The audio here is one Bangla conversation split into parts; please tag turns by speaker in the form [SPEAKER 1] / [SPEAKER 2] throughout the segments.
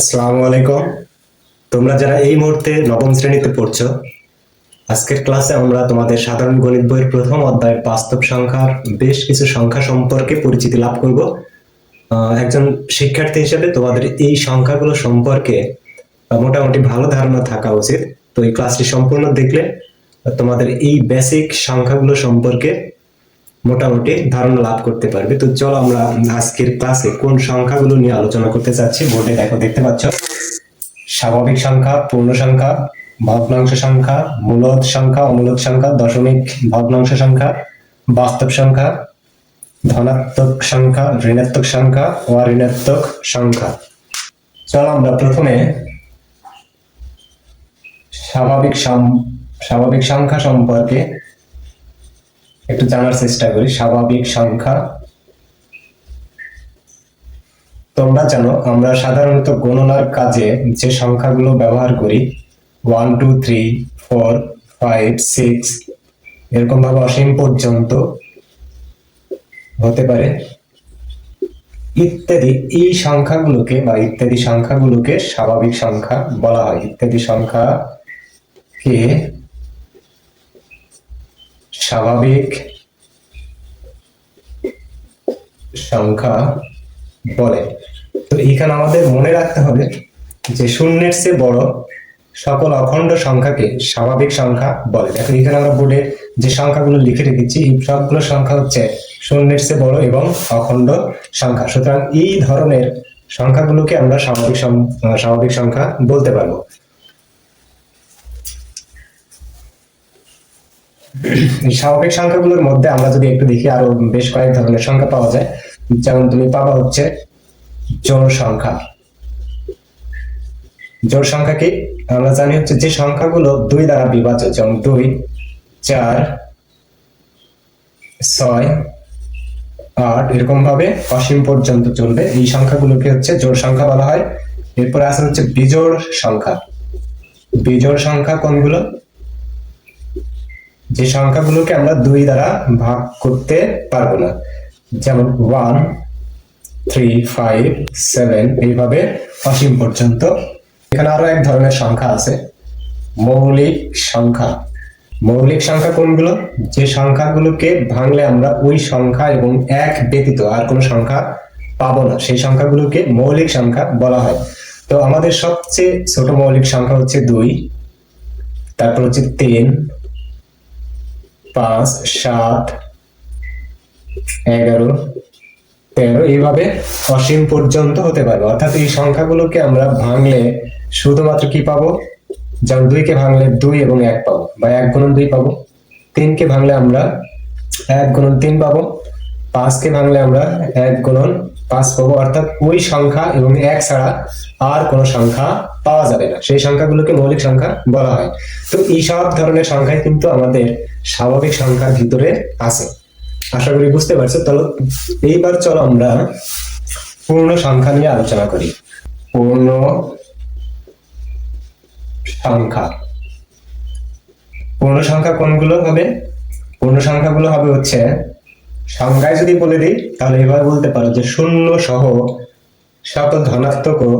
[SPEAKER 1] আসসালামু আলাইকুম। তোমরা যারা এই মুহূর্তে নবম শ্রেণীতে পড়ছো, আজকের ক্লাসে আমরা তোমাদের সাধারণ গণিত বইয়ের প্রথম অধ্যায় বাস্তব সংখ্যার বেশ কিছু সংখ্যা সম্পর্কে পরিচিতি লাভ করব। একজন শিক্ষার্থী হিসেবে তোমাদের এই সংখ্যাগুলো সম্পর্কে মোটামুটি ভালো ধারণা থাকা উচিত। তো এই ক্লাসটি সম্পূর্ণ দেখলে তোমাদের এই বেসিক সংখ্যাগুলো সম্পর্কে মোটামুটি ধারণা লাভ করতে পারবে। তো চলো আমরা আজকের ক্লাসে কোন সংখ্যাগুলো নিয়ে আলোচনা করতে চাচ্ছি। বোর্ডে দেখতে পাচ্ছ স্বাভাবিক সংখ্যা, পূর্ণ সংখ্যা, ভগ্নাংশ সংখ্যা, মূলদ সংখ্যা, অমূলদ সংখ্যা, দশমিক ভগ্নাংশ সংখ্যা, বাস্তব সংখ্যা, ধনাত্মক সংখ্যা, ঋণাত্মক সংখ্যা, অঋণাত্মক সংখ্যা। চলো আমরা প্রথমে স্বাভাবিক সংখ্যা সম্পর্কে একটু জানার চেষ্টা করি। স্বাভাবিক সংখ্যা, তোমরা জানো আমরা সাধারণত গণনার কাজে যে সংখ্যাগুলো ব্যবহার করি 1 2 3 4 5 6 এরকম ভাবে অসীম পর্যন্ত হতে পারে ইত্যাদি, এই সংখ্যাগুলোকে বা ইত্যাদি সংখ্যাগুলোকে স্বাভাবিক সংখ্যা বলা হয়। ইত্যাদি সংখ্যাকে স্বাভাবিক সংখ্যা বলে। তো এখানে আমাদের মনে রাখতে হবে যে শূন্যের চেয়ে বড় সকল অখণ্ড সংখ্যাকে স্বাভাবিক সংখ্যা বলে। দেখো এখানে আমরা বোর্ডে যে সংখ্যাগুলো লিখে রেখেছি এই সবগুলো সংখ্যা হচ্ছে শূন্যের চেয়ে বড় এবং অখণ্ড সংখ্যা। সুতরাং এই ধরনের সংখ্যাগুলোকে আমরা স্বাভাবিক সংখ্যা বলতে পারবো। এই স্বাভাবিক সংখ্যাগুলোর মধ্যে আমরা যদি একটু দেখি আরো বেশ কয়েক ধরনের সংখ্যা পাওয়া যায়। যেমন তুমি পাবা হচ্ছে জোড় সংখ্যা। জোড় সংখ্যা কি আমরা জানি হচ্ছে যে সংখ্যাগুলো 2 দ্বারা বিভাজ্য, যেমন 2 4 6 8 এরকম ভাবে অসীম পর্যন্ত চলবে। এই সংখ্যাগুলোকে হচ্ছে জোড় সংখ্যা বলা হয়। এরপরে আছে হচ্ছে বিজোড় সংখ্যা। বিজোড় সংখ্যা কোনগুলো? যে সংখ্যাগুলোকে আমরা 2 দ্বারা ভাগ করতে পারবো না, যেমন 1 3 5 7 এইভাবে অসীম পর্যন্ত। এখানে আরো এক ধরনের সংখ্যা আছে মৌলিক সংখ্যা। মৌলিক সংখ্যা কোনগুলো? যে সংখ্যাগুলোকে ভাঙলে আমরা ওই সংখ্যা এবং এক ব্যতীত আর কোনো সংখ্যা পাবো না, সেই সংখ্যাগুলোকে মৌলিক সংখ্যা বলা হয়। তো আমাদের সবচেয়ে ছোট মৌলিক সংখ্যা হচ্ছে 2, তারপর হচ্ছে 3 5 7 11 13 এইভাবে অসীম পর্যন্ত হতে পারবে। অর্থাৎ এই সংখ্যাগুলোকে আমরা ভাঙলে শুধুমাত্র কি পাবো? যেমন 2 কে ভাঙলে 2 এবং 1 পাবো বা 1 গুণন 2 পাবো। 3 কে ভাঙলে আমরা 1 গুণন 3 পাবো। 5 কে ভাঙলে আমরা 1 গুণন 5 পাবো। অর্থাৎ ওই সংখ্যা এবং 1 ছাড়া আর কোনো সংখ্যা পাওয়া যাবে না, সেই সংখ্যাগুলোকে মৌলিক সংখ্যা বলা হয়। তো এই সব ধরনের সংখ্যাই কিন্তু আমাদের স্বাভাবিক সংখ্যার ভিতরে আছে। আশা করি বুঝতে পারছো। তাহলে এইবার চলো আমরা পূর্ণ সংখ্যা নিয়ে আলোচনা করি। পূর্ণ সংখ্যা, পূর্ণ সংখ্যা কোনগুলো হবে? পূর্ণ সংখ্যাগুলো হবে হচ্ছে, সংজ্ঞায় যদি বলে দিই তাহলে এভাবে বলতে পারো যে শূন্য সহ সকল ধনাত্মক ও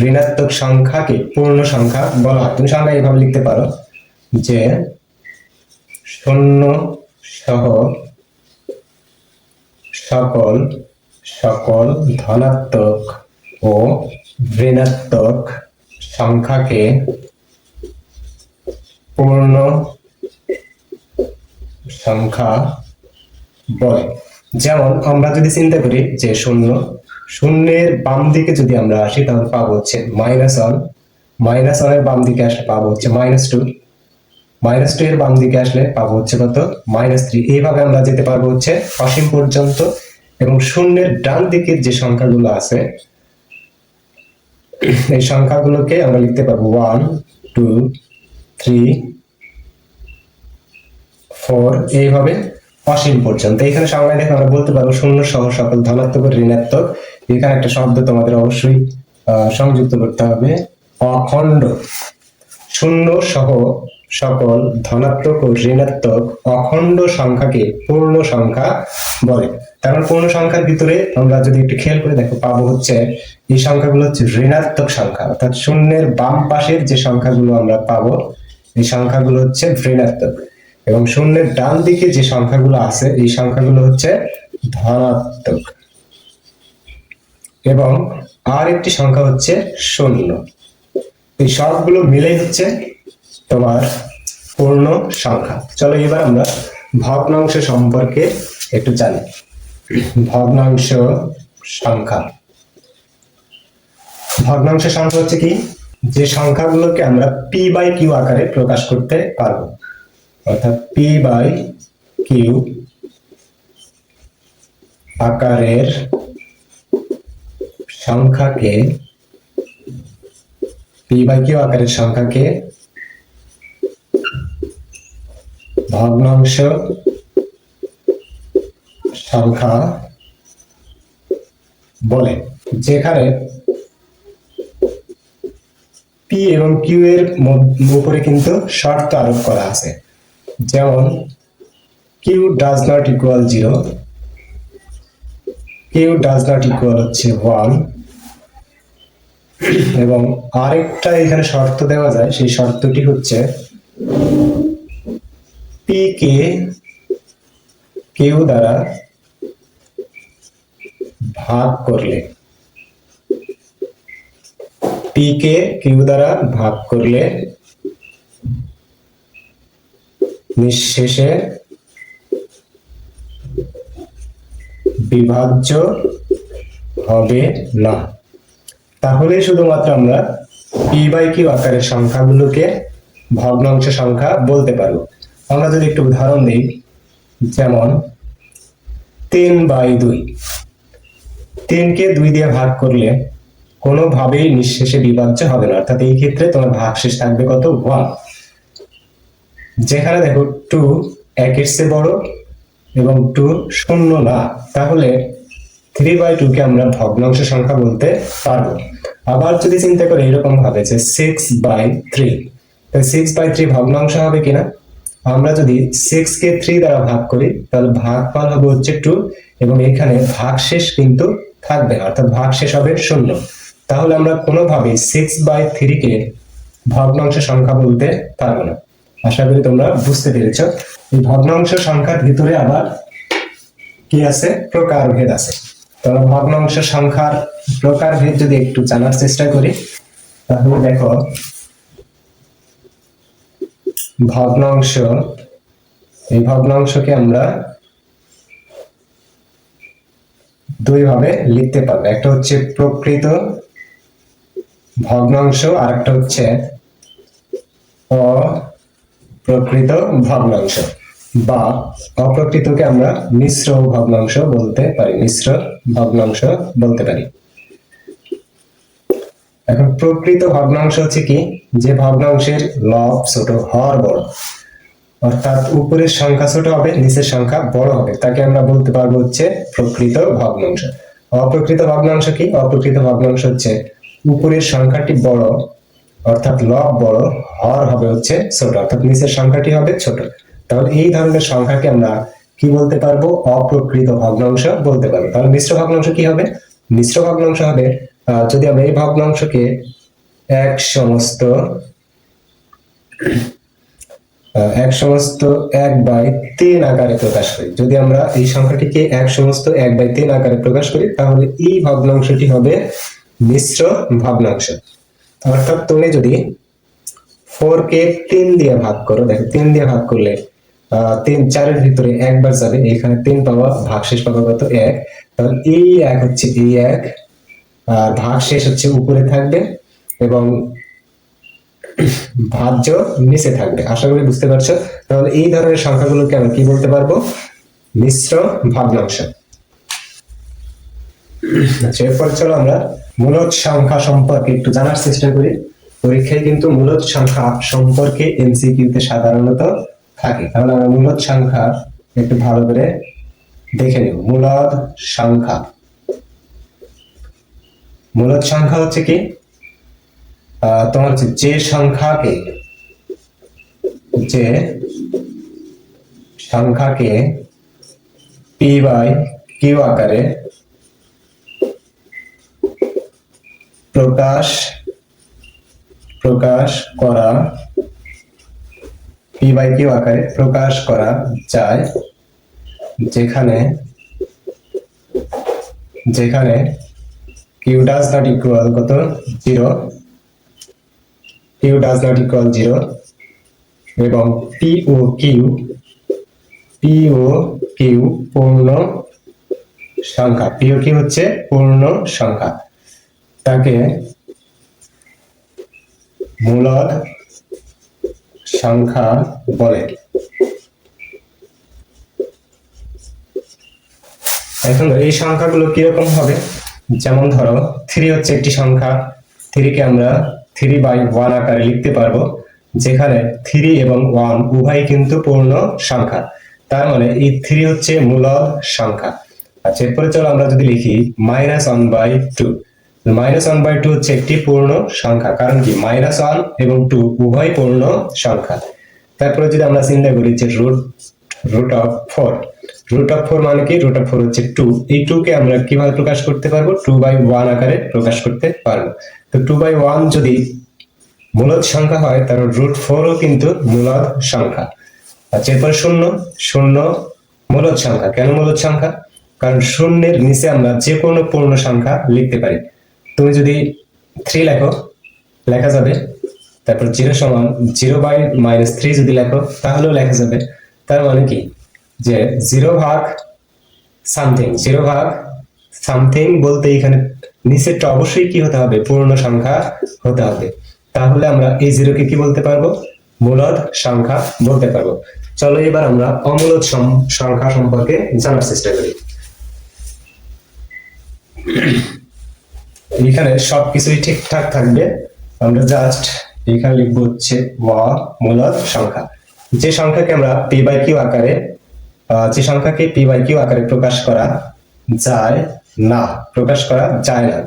[SPEAKER 1] ঋণাত্মক সংখ্যাকে পূর্ণ সংখ্যা বলা হয়। তুমি সংজ্ঞা এইভাবে লিখতে পারো যে শূন্য সহ সকল ধনাত্মক ও ঋণাত্মক সংখ্যাকে পূর্ণ সংখ্যা বলে। যেমন আমরা যদি চিন্তা করি যে শূন্যের বাম দিকে যদি আমরা আসি তাহলে পাবো হচ্ছে -1, -1 এর বাম দিকে আসলে পাবো হচ্ছে -2, -2 এর বাম দিকে আসলে পাবো হচ্ছে কত? -3। এইভাবে আমরা যেতে পারবো হচ্ছে অসীম পর্যন্ত। এবং শূন্যের ডান দিকের যে সংখ্যাগুলো আছে এই সংখ্যাগুলোকে আমরা লিখতে পারবো 1 2 3 4 এইভাবে অসীম পর্যন্ত। এখানে সংজ্ঞায় দেখে আমরা বলতে পারবো শূন্য সহ সকল ধনাত্মক ও ঋণাত্মক। এখানে একটা শব্দ তোমাদের অবশ্যই সংযুক্ত করতে হবে, অখণ্ড। শূন্য সহ সকল ধনাত্মক ও ঋণাত্মক অখণ্ড সংখ্যাকে পূর্ণ সংখ্যা বলে। কারণ পূর্ণ সংখ্যার ভিতরে আমরা যদি একটু খেয়াল করে দেখো পাবো হচ্ছে এই সংখ্যাগুলো হচ্ছে ঋণাত্মক সংখ্যা, অর্থাৎ শূন্যের বাম পাশের যে সংখ্যাগুলো আমরা পাবো এই সংখ্যাগুলো হচ্ছে ঋণাত্মক, এবং শূন্যের ডান দিকে যে সংখ্যাগুলো আছে এই সংখ্যাগুলো হচ্ছে ধনাত্মক, এবং আর একটি সংখ্যা হচ্ছে শূন্য। এই সবগুলো মিলেই হচ্ছে তোমার পূর্ণ সংখ্যা। চলো এবার আমরা ভগ্নাংশ সম্পর্কে একটু জানি। ভগ্নাংশ সংখ্যা, ভগ্নাংশ সংখ্যা হচ্ছে কি, যে সংখ্যাগুলোকে আমরা পি বাই কিউ আকারে প্রকাশ করতে পারবো, অর্থাৎ পি বাই কিউ আকারের সংখ্যাকে, পি বাই কিউ আকারের সংখ্যাকে ভগ্নাংশ সংখ্যা বলে, যেখানে পি এবং কিউ এর উপরে কিন্তু শর্ত আরোপ করা আছে, যেমন Q does not equal 0, Q does not equal হচ্ছে 1, এবং আরেকটা এখানে শর্ত দেওয়া যায়, সেই শর্তটি হচ্ছে পি কে কিউ দ্বারা ভাগ করলে, পি কে কিউ দ্বারা ভাগ করলে নিঃশেষে বিভাজ্য হবে না। তাহলে শুধুমাত্র আমরা পি বাই কিউ আকারের সংখ্যাগুলোকে ভগ্নাংশ সংখ্যা বলতে পারবো। আমরা যদি একটু উদাহরণ দিই, যেমন 3/2, 3 কে 2 দিয়ে ভাগ করলে কোনোভাবেই নিঃশেষে বিভাজ্য হবে না, অর্থাৎ এই ক্ষেত্রে তোমার ভাগশেষ থাকবে কত, 1। যেখানে দেখো 2 1-এর চেয়ে বড় এবং 2 শূন্য না, তাহলে 3/2 কে আমরা ভগ্নাংশ সংখ্যা বলতে পারবো। আবার যদি চিন্তা করি এরকম ভাবে যে 6/3, তো 6/3 ভগ্নাংশ হবে কিনা, আমরা যদি 6 কে 3 দ্বারা ভাগ করি তাহলে ভাগফল হবে হচ্ছে 2, এবং এখানে ভাগশেষ কিন্তু থাকবে না, অর্থাৎ ভাগশেষ হবে 0। তাহলে আমরা কোনোভাবে 6/3 কে ভগ্নাংশ সংখ্যা বলতে পারবো না। আশা করি তোমরা বুঝতে পেরেছ। এই ভগ্নাংশ সংখ্যার ভিতরে আবার কি আছে, প্রকারভেদ আছে। তোমরা ভগ্নাংশ সংখ্যার প্রকারভেদ যদি একটু জানার চেষ্টা করি, তাহলে দেখো ভগ্নাংশ, এই ভগ্নাংশকে আমরা দুই ভাবে লিখতে পারবো, একটা হচ্ছে প্রকৃত ভগ্নাংশ আর একটা হচ্ছে অপ্রকৃত ভগ্নাংশ, বা অপ্রকৃতকে আমরা মিশ্র ভগ্নাংশ বলতে পারি, মিশ্র ভগ্নাংশ বলতে পারি। এখন প্রকৃত ভগ্নাংশ হচ্ছে কি, যে ভগ্নাংশের লব ছোট হর বড়, অর্থাৎ উপরের সংখ্যা ছোট হবে নিচের সংখ্যা বড় হবে, তাকে আমরা বলতে পারবো হচ্ছে প্রকৃত ভগ্নাংশ। অপ্রকৃত ভগ্নাংশ কি, অপ্রকৃত ভগ্নাংশ হচ্ছে উপরের সংখ্যাটি বড় অর্থাৎ লব বড়, হর হবে হচ্ছে ছোট অর্থাৎ নিচের সংখ্যাটি হবে ছোট। তাহলে এই ধরনের সংখ্যাকে আমরা কি বলতে পারবো, অপ্রকৃত ভগ্নাংশ বলতে পারবো। তাহলে মিশ্র ভগ্নাংশ কি হবে, মিশ্র ভগ্নাংশ হবে যদি আমরা এই ভগ্নাংশকে এক সমস্ত 1/3 আকারে প্রকাশ করি, যদি আমরা এই সংখ্যাটিকে 1/3 আকারে প্রকাশ করি তাহলে এই ভগ্নাংশটি হবে মিশ্র ভগ্নাংশ। অর্থাৎ তুমি যদি 4 কে 3 দিয়ে ভাগ করো, দেখো 3 দিয়ে ভাগ করলে 3 4-এর ভিতরে একবার যাবে, এখানে 3 পাওয়া, ভাগশেষ পাওয়া কত, 1। তাহলে এই 1 হচ্ছে এই 1, আর ভাগশেষ হচ্ছে উপরে থাকবে এবং ভাজ্য নিচে থাকবে। আশা করি বুঝতে পারছো। তাহলে এই ধরনের সংখ্যাগুলোকে আমরা কি বলতে পারবো, মিশ্র ভগ্নাংশ। আচ্ছা, এরপর চলো আমরা মূলদ সংখ্যা সম্পর্কে একটু জানার চেষ্টা করি। পরীক্ষায় কিন্তু মূলদ সংখ্যা সম্পর্কে এমসিকিউতে সাধারণত থাকে। তাহলে আমরা মূলদ সংখ্যা একটু ভালো করে দেখে নিব। মূলদ সংখ্যা, মূলদ সংখ্যা হচ্ছে কি, তোমার হচ্ছে যে সংখ্যাকে যে সংখ্যাকে পি বাই কিউ আকারে প্রকাশ করা পি বাই কিউ আকারে প্রকাশ করা যায়, যেখানে কিউ ডাজ নট ইকুয়াল কত 0, কিউ ডাজ নট ইকুয়াল 0 এবং পি ও কিউ পূর্ণ সংখ্যা, পি ও কিউ হচ্ছে পূর্ণ সংখ্যা, তাকে মূলদ সংখ্যা বলে। এখন এই সংখ্যাগুলো কিরকম হবে, যেমন ধরো 3 হচ্ছে একটি সংখ্যা, 3 কে আমরা 3/1 আকারে লিখতে পারবো, যেখানে 3 এবং 1 উভয় কিন্তু পূর্ণ সংখ্যা, তার মানে এই 3 হচ্ছে মূলদ সংখ্যা। আচ্ছা, এরপরে চলো আমরা যদি লিখি -1/2, -1/2 হচ্ছে একটি পূর্ণ সংখ্যা, কারণ কি -1 এবং 2 উভয় পূর্ণ সংখ্যা। তারপরে যদি আমরা চিন্তা করি যে রুট অফ 4 মানে কি, রুট অফ 4 হচ্ছে 2, এই 2 কে আমরা কিভাবে প্রকাশ করতে পারবো, 2/1 আকারে প্রকাশ করতে পারবো। তো 2/1 যদি মূলদ সংখ্যা হয়, তাহলে √4 ও কিন্তু মূলদ সংখ্যা। আচ্ছা, এরপর 0 মূলদ সংখ্যা। কেন মূলদ সংখ্যা? কারণ শূন্যের নিচে আমরা যে কোনো পূর্ণ সংখ্যা লিখতে পারি। তুমি যদি 3 লেখা যাবে, তারপর 0 সমান 0/-3 যদি লেখো তাহলেও লেখা যাবে। তার মানে কি যে 0 ভাগ সামথিং বলতে এখানে নিচেরটা অবশ্যই কি হতে হবে, পূর্ণ সংখ্যা হতে হবে। তাহলে আমরা এই 0 কে কি বলতে পারবো, মূলদ সংখ্যা বলতে পারবো। চলো এবার আমরা অমূলদ সংখ্যা সম্পর্কে জানার চেষ্টা করি। এখানে সবকিছুই ঠিকঠাক থাকবে, আমরা জাস্ট এখানে লিখবো হচ্ছে অমূলদ সংখ্যা। যে সংখ্যাকে আমরা পি বাই কিউ আকারে প্রকাশ করা যায় না,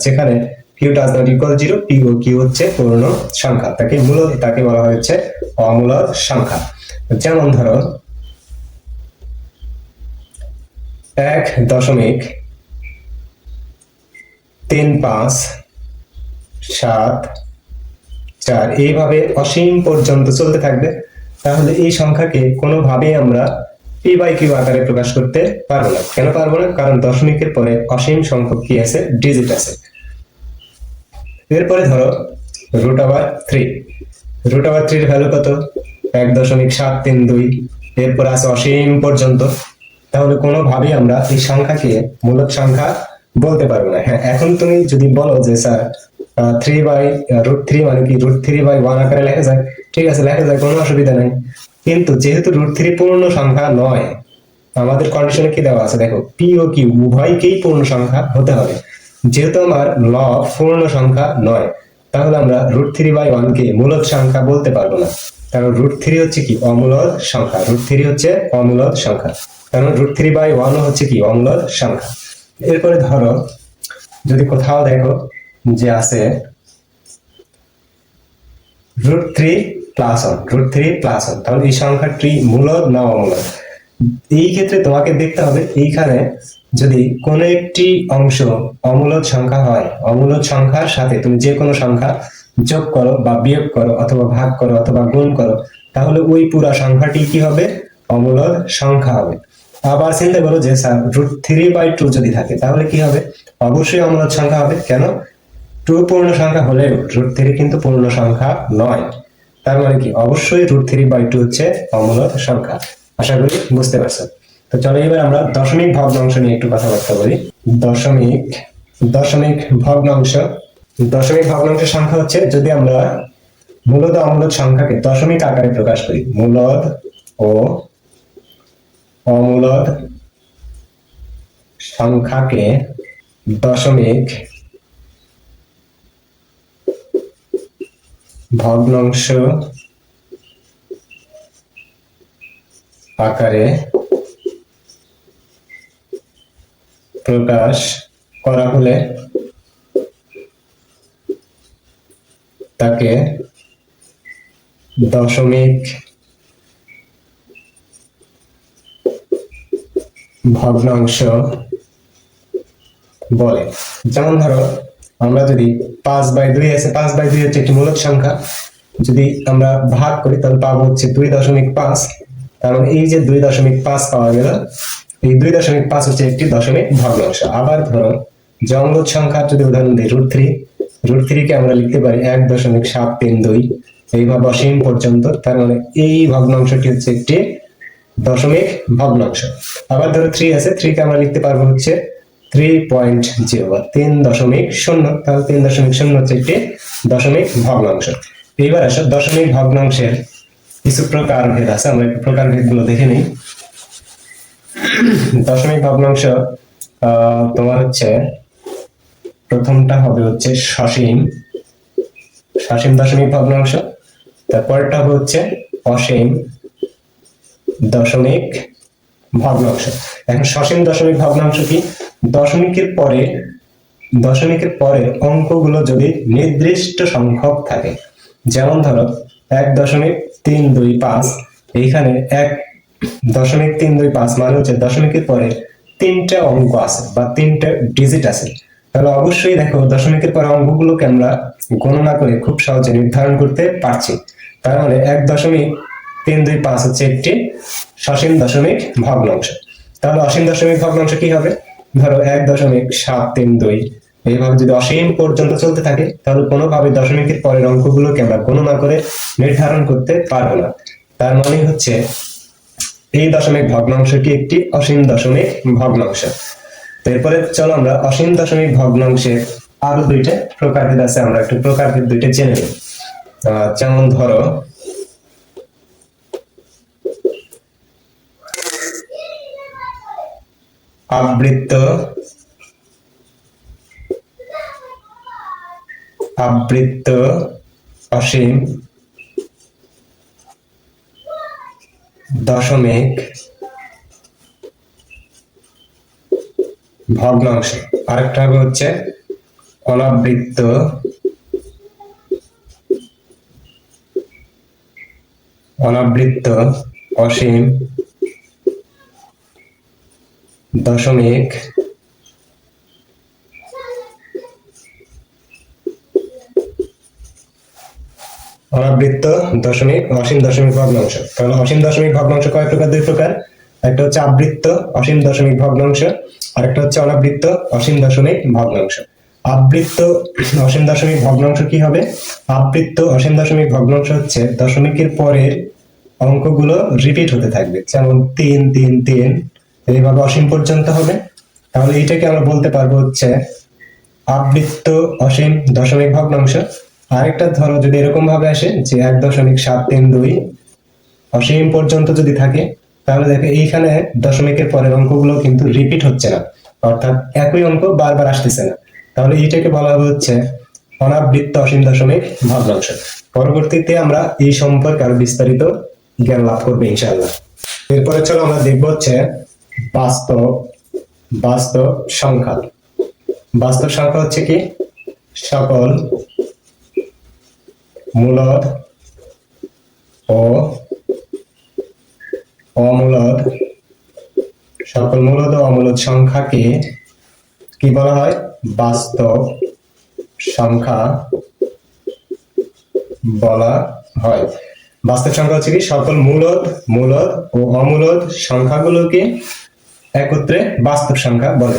[SPEAKER 1] যেখানে Q does not equal 0, P ও কিউ হচ্ছে পূর্ণ সংখ্যা, তাকে বলা হয়েছে অমূলদ সংখ্যা। যেমন ধরো 1.3574 এইভাবে অসীম পর্যন্ত চলতে থাকবে। তাহলে এই সংখ্যাকে কোনোভাবেই আমরা পি বাই কিউ আকারে প্রকাশ করতে পারবো না। কেন পারবো না? কারণ দশমিকের পরে অসীম সংখ্যক কি আছে, ডিজিট আছে। এরপরে ধরো √3 এর ভ্যালু কত, 1.732, এরপর আছে অসীম পর্যন্ত। তাহলে কোনোভাবেই আমরা এই সংখ্যাকে মূলদ সংখ্যা বলতে পারবো না। হ্যাঁ, এখন তুমি যদি বলো যে স্যার √3 মানে কি, √3/1 আকারে লেখা যায়, ঠিক আছে, লেখা যায়, কোনো অসুবিধা নাই। কিন্তু যেহেতু √3 পূর্ণ সংখ্যা নয়, আমাদের কন্ডিশনে কি দেওয়া আছে দেখো, পি ও কিউ উভয়কেই পূর্ণ সংখ্যা হতে হবে। যেহেতু আমার লব পূর্ণ সংখ্যা নয়, তাহলে আমরা √3/1 কে মূলদ সংখ্যা বলতে পারবো না, কারণ √3 হচ্ছে কি অমূলদ সংখ্যা, কারণ √3/1 হচ্ছে কি অমূলদ সংখ্যা। এরপরে ধরো যদি কোথাও দেখো যে আছে √3+1, তাহলে এই সংখ্যাটি মূলদ না অমূলদ? এই ক্ষেত্রে তোমাকে দেখতে হবে এইখানে যদি কোনো একটি অংশ অমূলদ সংখ্যা হয়, অমূলদ সংখ্যার সাথে তুমি যে কোনো সংখ্যা যোগ করো বা বিয়োগ করো অথবা ভাগ করো অথবা গুণ করো, তাহলে ওই পুরা সংখ্যাটি কি হবে, অমূলদ সংখ্যা হবে। আবার চিন্তা করো যে স্যার √3/2 যদি থাকে, তাহলে কি হবে, অবশ্যই অমূলদ সংখ্যা হবে। কেন? 2 পূর্ণ সংখ্যা হলেও √3 কিন্তু পূর্ণ সংখ্যা নয়, তার মানে কি অবশ্যই √3/2 হচ্ছে অমূলদ সংখ্যা। আশা করি বুঝতে পারছো। তো চলো এবার আমরা দশমিক ভগ্নাংশ নিয়ে একটু কথাবার্তা বলি। দশমিক ভগ্নাংশের সংখ্যা হচ্ছে যদি আমরা মূলদ ও অমূলদ সংখ্যাকে দশমিক আকারে প্রকাশ করি, মূলদ ও অমূলদ সংখ্যাকে দশমিক ভগ্নাংশ আকারে প্রকাশ করা হলে তাকে দশমিক ভগ্নাংশ বলে। যেমন ধরো আমরা যদি 5/2 আছে, 5/2 হচ্ছে একটি মূলদ সংখ্যা, যদি আমরা ভাগ করি তাহলে পাবো হচ্ছে 2.5। কারণ এই যে 2.5 পাওয়া গেল, এই 2.5 হচ্ছে একটি দশমিক ভগ্নাংশ। আবার ধরো যে অম্লদ সংখ্যার যদি উদাহরণ দিই √3 কে আমরা লিখতে পারি 1.732, এইভাবে অসীম পর্যন্ত। তার মানে এই ভগ্নাংশটি হচ্ছে একটি দশমিক ভগ্নাংশ। আবার ধরো 3 আছে, 3 কে আমরা লিখতে পারবো হচ্ছে 3.0 বা 3.0। তাহলে 3.0 হচ্ছে একটি দশমিক ভগ্নাংশ। এইবার আসো দশমিক ভগ্নাংশের কিছু প্রকারভেদ আছে, আমরা একটু প্রকারভেদ গুলো দেখে নিই। দশমিক ভগ্নাংশ তোমার হচ্ছে প্রথমটা হবে হচ্ছে সসীম দশমিক ভগ্নাংশ, তারপরটা হবে হচ্ছে অসীম দশমিক ভগ্নাংশ। এখন সসীম দশমিক ভগ্নাংশ কি? দশমিকের পরে অঙ্কগুলো যদি নির্দিষ্ট সংখ্যক থাকে, যেমন ধরো 1.325, এইখানে 1.325 মানে হচ্ছে দশমিকের পরে 3টা অঙ্ক আছে বা 3টা ডিজিট আছে। তাহলে অবশ্যই দেখো দশমিকের পরে অঙ্কগুলোকে আমরা গণনা করে খুব সহজে নির্ধারণ করতে পারছি। তার মানে 1.325 হচ্ছে একটি সসীম দশমিক ভগ্নাংশ। তাহলে অসীম দশমিক ভগ্নাংশ কি হবে? ধরো 1.732, এইভাবে যদি অসীম পর্যন্ত চলতে থাকে তাহলে কোনোভাবে দশমিকের পরের অঙ্কগুলোকে আমরা গণনা করে নির্ধারণ করতে পারবো না। তার মানে হচ্ছে এই দশমিক ভগ্নাংশটি একটি অসীম দশমিক ভগ্নাংশ। এরপরে চলো আমরা অসীম দশমিক ভগ্নাংশের আরো 2টা প্রকারভেদ আছে, আমরা একটু প্রকারভেদ 2টা জেনে নিই। যেমন ধরো আবৃত্ত অসীম দশমিক ভগ্নাংশ। আরেকটা হবে হচ্ছে অনাবৃত্ত অসীম দশমিক অনাবৃত্ত অসীম দশমিক ভগ্নাংশ। তাহলে অসীম দশমিক ভগ্নাংশ কয় প্রকার? 2 প্রকার। একটা হচ্ছে আবৃত্ত অসীম দশমিক ভগ্নাংশ, আর একটা হচ্ছে অনাবৃত্ত অসীম দশমিক ভগ্নাংশ। আবৃত্ত অসীম দশমিক ভগ্নাংশ কি হবে? আবৃত্ত অসীম দশমিক ভগ্নাংশ হচ্ছে দশমিকের পরের অঙ্কগুলো রিপিট হতে থাকবে, যেমন 3 3 3, এইভাবে অসীম পর্যন্ত হবে। তাহলে এইটাকে আমরা বলতে পারবো হচ্ছে আবৃত্ত অসীম দশমিক ভগ্নাংশ। আরেকটা ধরো যদি এরকম ভাবে আসে যে 1.732 অসীম পর্যন্ত যদি থাকে, তাহলে দেখো এইখানে দশমিকের পরের অঙ্কগুলো কিন্তু রিপিট হচ্ছে না, অর্থাৎ একই অঙ্ক বারবার আসতেছে না। তাহলে এইটাকে বলা হবে হচ্ছে অনাবৃত্ত অসীম দশমিক ভগ্নাংশ। পরবর্তীতে আমরা এই সম্পর্কে আরো বিস্তারিত জ্ঞান লাভ করবো ইনশাআল্লাহ। এরপরে চলো আমরা দেখবো হচ্ছে বাস্তব সংখ্যা। বাস্তব সংখ্যা হচ্ছে কি? সকল মূলদ ও অমূলদ সংখ্যাকে কি বলা হয়? বাস্তব সংখ্যা বলা হয়। বাস্তব সংখ্যা হচ্ছে কি? সকল মূলদ ও অমূলদ সংখ্যাগুলোকে একত্রে বাস্তব সংখ্যা বলে।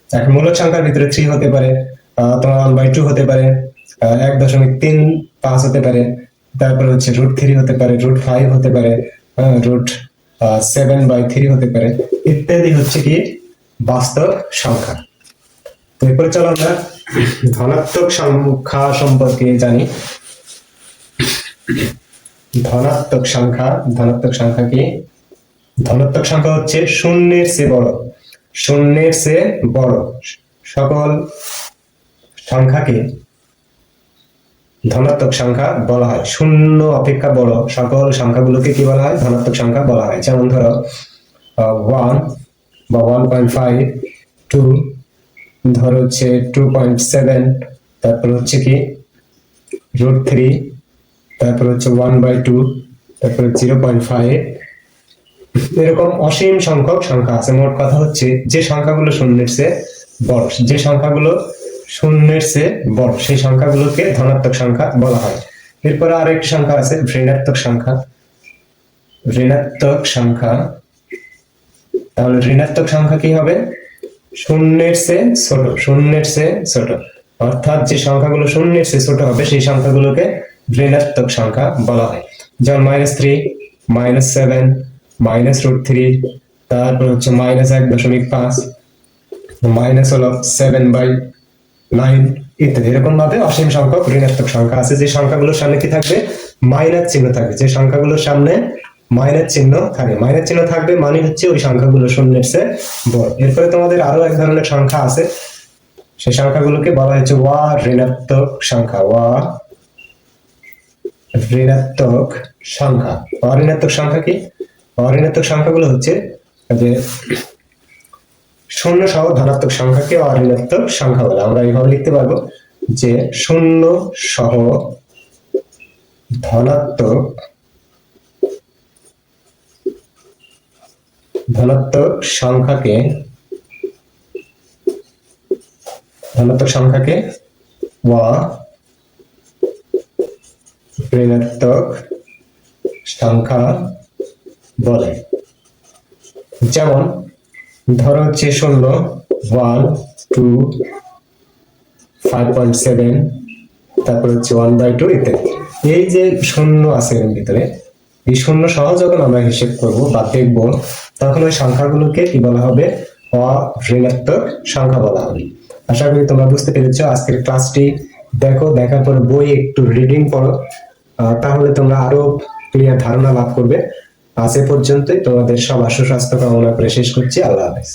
[SPEAKER 1] এখন মূলদ সংখ্যার ভিতরে 3 হতে পারে, তোমার 1/2 হতে পারে, 1.35 হতে পারে, তারপরে হচ্ছে √3 হতে পারে, √5 হতে পারে, √7/3 হতে পারে, ইত্যাদি হচ্ছে কি বাস্তব সংখ্যা। এরপরে চলো আমরা ধনাত্মক সংখ্যা সম্পর্কে জানি। ধনাত্মক সংখ্যা কি? ধনাত্মক সংখ্যা হচ্ছে শূন্যের চেয়ে বড় সকল সংখ্যাকে ধনাত্মক সংখ্যা বলা হয়। শূন্য অপেক্ষা বড় সকল সংখ্যাগুলোকে কি বলা হয়? ধনাত্মক সংখ্যা বলা হয়। যেমন ধরো 1 বা 1.5, 2, ধরো হচ্ছে 2.7, তারপর হচ্ছে কি √3, তারপর হচ্ছে 1/2, তারপর 0.5, এরকম অসীম সংখ্যক সংখ্যা আছে। মোট কথা হচ্ছে যে সংখ্যাগুলো শূন্যের চেয়ে বড়, যে সংখ্যাগুলো শূন্যের চেয়ে বড় সেই সংখ্যাগুলোকে ধনাত্মক সংখ্যা বলা হয়। এরপরে আরো একটি সংখ্যা আছে ঋণাত্মক সংখ্যা। ঋণাত্মক সংখ্যা, তাহলে ঋণাত্মক সংখ্যা কি হবে? শূন্যের চেয়ে ছোট, শূন্যের চেয়ে ছোট, অর্থাৎ যে সংখ্যাগুলো শূন্যের চেয়ে ছোট হবে সেই সংখ্যাগুলোকে ঋণাত্মক সংখ্যা বলা হয়। যেমন -3, -7, -√3, তারপর হচ্ছে -1.5, মাইনাস হলো 7/9 ইত্যাদি। এরকম ভাবে অসীম সংখ্যক ঋণাত্মক সংখ্যা আছে যে সংখ্যাগুলোর সামনে কি থাকবে? মাইনাস চিহ্ন থাকবে। যে সংখ্যাগুলোর সামনে মাইনাস চিহ্ন থাকে, মাইনাস চিহ্ন থাকবে মানে হচ্ছে ওই সংখ্যাগুলো শূন্যের চেয়ে বড়। এরপরে তোমাদের আরো এক ধরনের সংখ্যা আছে, সেই সংখ্যাগুলোকে বলা হচ্ছে ঋণাত্মক সংখ্যা। ঋণাত্মক সংখ্যা। ঋণাত্মক সংখ্যা কি? ঋণাত্মক সংখ্যাগুলো হচ্ছে যে শূন্য সহ ধনাত্মক সংখ্যাকে অঋণাত্মক সংখ্যা বলে। আমরা এইভাবে লিখতে পারবো যে শূন্য সহ ধনাত্মক সংখ্যাকে ঋণাত্মক সংখ্যা বলে। যেমন ধরো হচ্ছে 0, 1, 2, 5.7, তারপর হচ্ছে 1/2 ইত্যাদি। এই যে শূন্য আছে এর ভিতরে, এই শূন্য সহ যখন আমরা হিসেব করব বা দেখব তখন ওই সংখ্যাগুলোকে কি বলা হবে? অঋণাত্মক সংখ্যা বলা হবে। আশা করি তোমরা বুঝতে পেরেছো। আজকের ক্লাসটি দেখো, দেখার পরে বই একটু রিডিং করো, তাহলে তোমরা আরো ক্লিয়ার ধারণা লাভ করবে। আজ এ পর্যন্তই। তোমাদের সবার সুস্বাস্থ্য কামনা করে শেষ করছি। আল্লাহ হাফেজ।